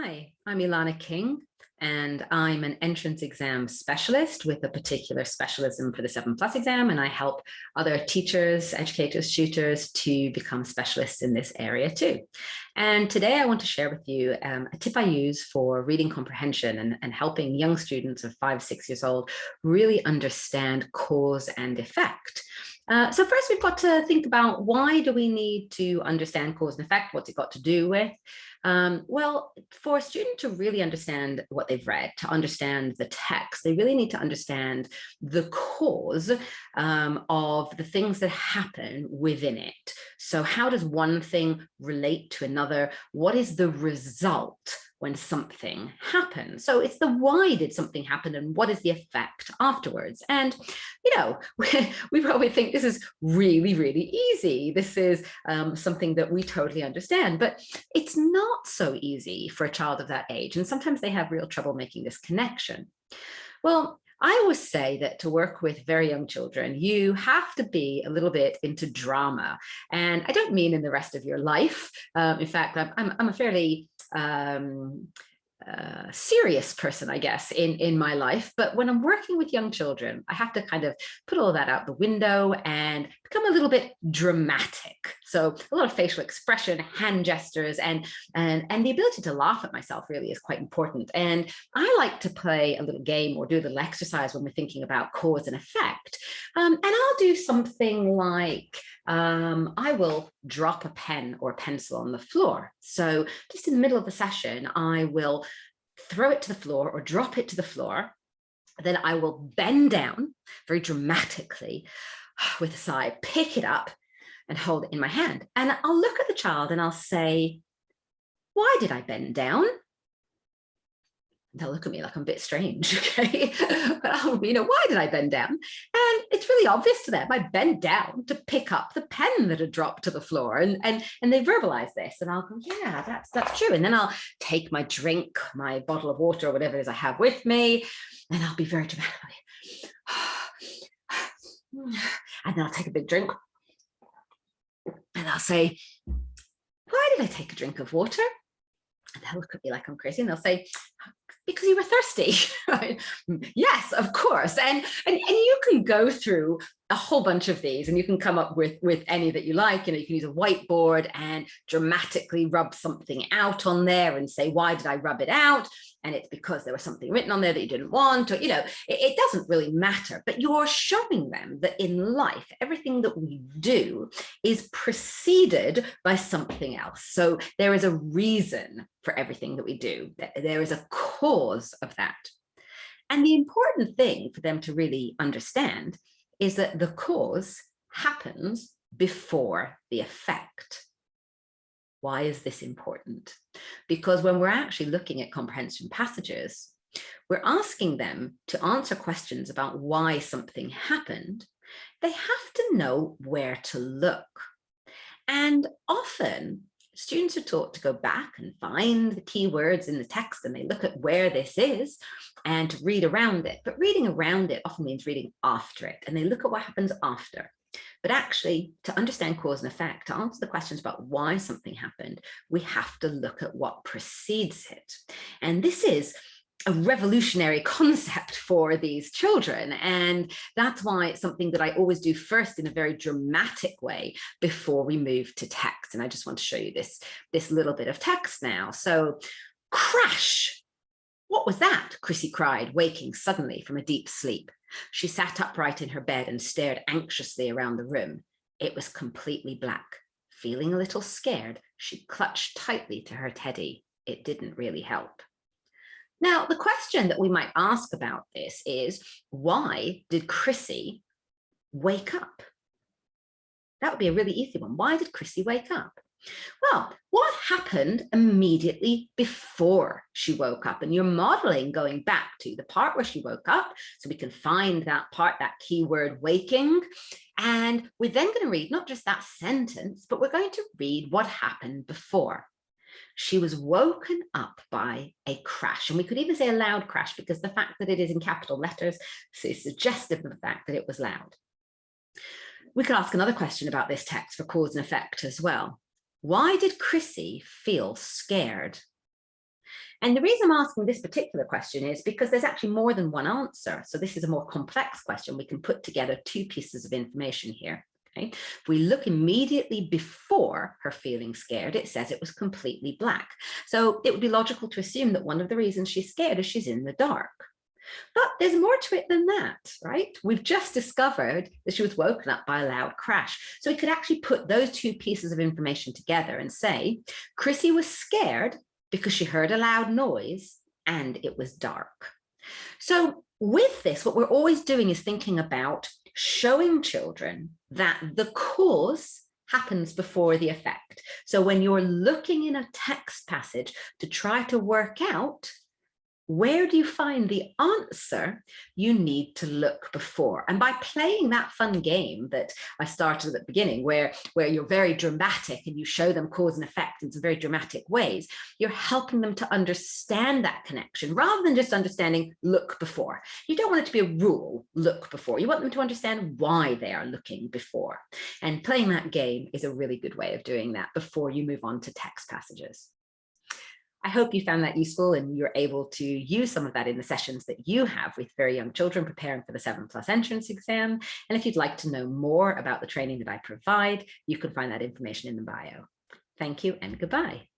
Hi, I'm Ilana King, and I'm an entrance exam specialist with a particular specialism for the 7+ exam, and I help other teachers, educators, tutors to become specialists in this area too. And today I want to share with you a tip I use for reading comprehension and helping young students of 5, 6 years old really understand cause and effect. So first we've got to think about, why do we need to understand cause and effect? What's it got to do with? Well, for a student to really understand what they've read, to understand the text, they really need to understand the cause of the things that happen within it. So how does one thing relate to another? What is the result when something happens? So it's the why did something happen and what is the effect afterwards? And, you know, we probably think this is really, really easy. This is something that we totally understand, but it's not so easy for a child of that age. And sometimes they have real trouble making this connection. Well, I always say that to work with very young children, you have to be a little bit into drama. And I don't mean in the rest of your life. In fact, I'm a fairly serious person, I guess, in my life. But when I'm working with young children, I have to kind of put all that out the window and become a little bit dramatic. So a lot of facial expression, hand gestures, and the ability to laugh at myself really is quite important. And I like to play a little game or do a little exercise when we're thinking about cause and effect. And I'll do something like, I will drop a pen or a pencil on the floor. So just in the middle of the session, I will throw it to the floor or drop it to the floor. Then I will bend down very dramatically with a sigh, pick it up and hold it in my hand. And I'll look at the child and I'll say, why did I bend down? They'll look at me like I'm a bit strange, okay? But why did I bend down? And it's really obvious to them. I bent down to pick up the pen that had dropped to the floor, and they verbalize this, and I'll go, yeah, that's true. And then I'll take my drink, my bottle of water or whatever it is I have with me, and I'll be very dramatic. And then I'll take a big drink, and I'll say, why did I take a drink of water? And they'll look at me like I'm crazy, and they'll say, because you were thirsty. Right? Yes, of course. And you can go through a whole bunch of these, and you can come up with any that you like. You can use a whiteboard and dramatically rub something out on there and say, why did I rub it out? And it's because there was something written on there that you didn't want, or, it doesn't really matter, but you're showing them that in life, everything that we do is preceded by something else. So there is a reason for everything that we do. There is a cause of that. And the important thing for them to really understand is that the cause happens before the effect. Why is this important? Because when we're actually looking at comprehension passages, we're asking them to answer questions about why something happened. They have to know where to look. And often students are taught to go back and find the key words in the text, and they look at where this is and to read around it. But reading around it often means reading after it, and they look at what happens after. But actually, to understand cause and effect, to answer the questions about why something happened, we have to look at what precedes it. And this is a revolutionary concept for these children. And that's why it's something that I always do first in a very dramatic way before we move to text. And I just want to show you this little bit of text now. So, crash! What was that? Chrissy cried, waking suddenly from a deep sleep. She sat upright in her bed and stared anxiously around the room. It was completely black. Feeling a little scared, she clutched tightly to her teddy. It didn't really help. Now, the question that we might ask about this is, why did Chrissy wake up? That would be a really easy one. Why did Chrissy wake up? Well, what happened immediately before she woke up? And you're modeling going back to the part where she woke up, so we can find that part, that keyword waking. And we're then going to read not just that sentence, but we're going to read what happened before. She was woken up by a crash. And we could even say a loud crash, because the fact that it is in capital letters is suggestive of the fact that it was loud. We could ask another question about this text for cause and effect as well. Why did Chrissy feel scared? And the reason I'm asking this particular question is because there's actually more than one answer. So this is a more complex question. We can put together two pieces of information here. Okay. If we look immediately before her feeling scared, it says it was completely black. So it would be logical to assume that one of the reasons she's scared is she's in the dark. But there's more to it than that, right? We've just discovered that she was woken up by a loud crash. So we could actually put those two pieces of information together and say, Chrissy was scared because she heard a loud noise and it was dark. So with this, what we're always doing is thinking about showing children that the cause happens before the effect. So when you're looking in a text passage to try to work out where do you find the answer, you need to look before. And by playing that fun game that I started at the beginning, where you're very dramatic and you show them cause and effect in some very dramatic ways, you're helping them to understand that connection rather than just understanding look before. You don't want it to be a rule, look before. You want them to understand why they are looking before. And playing that game is a really good way of doing that before you move on to text passages. I hope you found that useful and you're able to use some of that in the sessions that you have with very young children preparing for the 7+ entrance exam. And if you'd like to know more about the training that I provide, you can find that information in the bio. Thank you and goodbye.